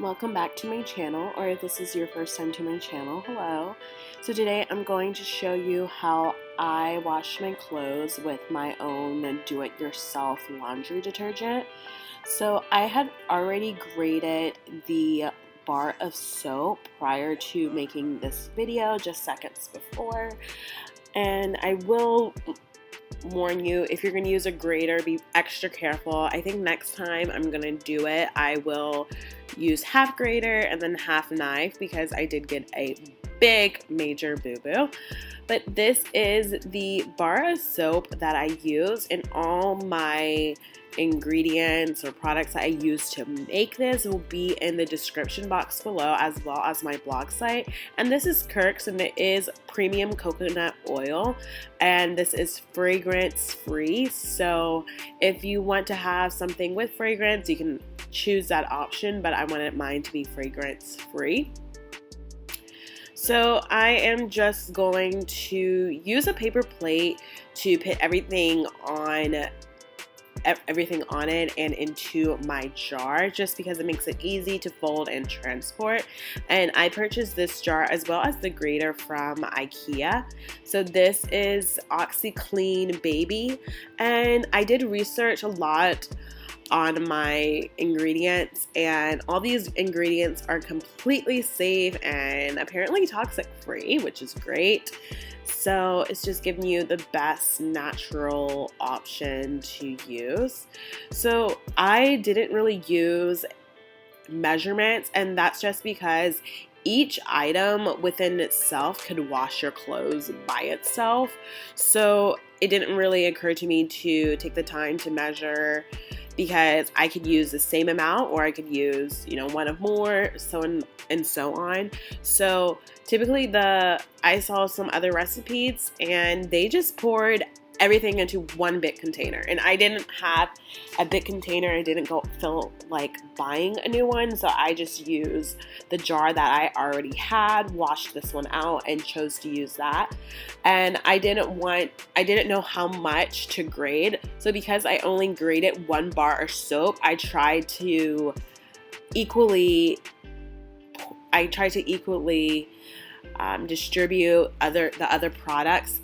Welcome back to my channel, or if this is your first time to my channel, hello. So today I'm going to show you how I wash my clothes with my own do-it-yourself laundry detergent. So I had already grated the bar of soap prior to making this video, just seconds before, and I will warn you, if you're going to use a grater, be extra careful. I think next time I'm going to do it, I will use half grater and then half knife because I did get a big major boo-boo. But this is the bar of soap that I use in all my ingredients or products that I use to make this will be in the description box below, as well as my blog site. And this is Kirks, and it is premium coconut oil, and this is fragrance free. So if you want to have something with fragrance, you can choose that option, but I wanted mine to be fragrance free. So I am just going to use a paper plate to put everything on it and into my jar, just because it makes it easy to fold and transport. And I purchased this jar as well as the grater from IKEA. So this is Oxi Clean Baby, and I did research a lot on my ingredients, and all these ingredients are completely safe and apparently toxic free, which is great. So it's just giving you the best natural option to use. So I didn't really use measurements, and that's just because each item within itself could wash your clothes by itself. So it didn't really occur to me to take the time to measure, because I could use the same amount, or I could use, one of more, so on. So typically I saw some other recipes and they just poured everything into one big container, and I didn't have a big container. I didn't feel like buying a new one, so I just used the jar that I already had, washed this one out, and chose to use that. And I didn't know how much to grade, so because I only graded one bar of soap, I tried to equally distribute the other products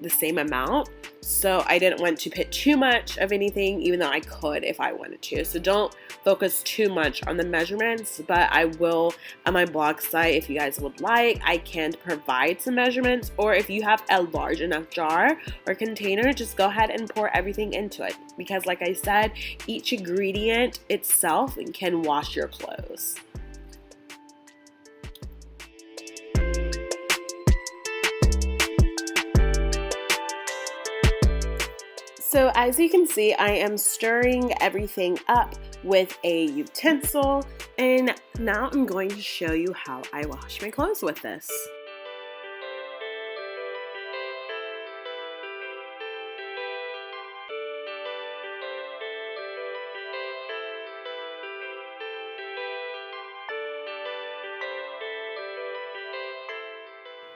the same amount. So I didn't want to put too much of anything, even though I could if I wanted to. So don't focus too much on the measurements, but I will on my blog site, if you guys would like, I can provide some measurements, or if you have a large enough jar or container, just go ahead and pour everything into it, because like I said, each ingredient itself can wash your clothes. So as you can see, I am stirring everything up with a utensil, and now I'm going to show you how I wash my clothes with this.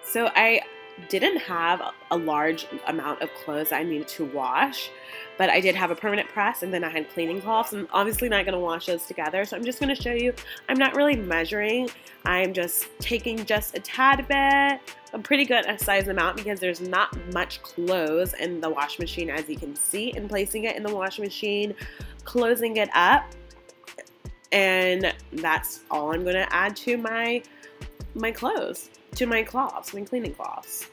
So I didn't have a large amount of clothes I needed to wash, but I did have a permanent press, and then I had cleaning cloths. I'm obviously not going to wash those together, so I'm just going to show you. I'm not really measuring. I'm just taking just a tad bit, a pretty good size amount, because there's not much clothes in the wash machine, as you can see, and placing it in the wash machine, closing it up, and that's all I'm going to add to my clothes. To my cloths, my cleaning cloths.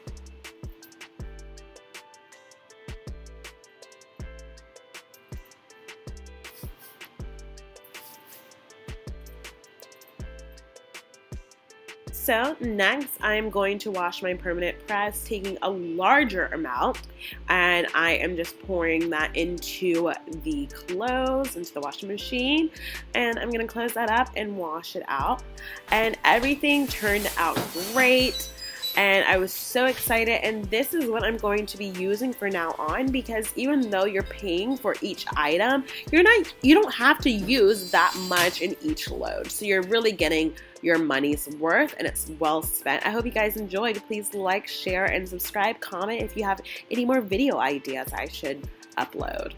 So next, I'm going to wash my permanent press, taking a larger amount, and I am just pouring that into the clothes, into the washing machine, and I'm going to close that up and wash it out. And everything turned out great, and I was so excited, and this is what I'm going to be using from now on, because even though you're paying for each item, you don't have to use that much in each load. So you're really getting your money's worth, and it's well spent. I hope you guys enjoyed. Please like, share, and subscribe. Comment if you have any more video ideas I should upload.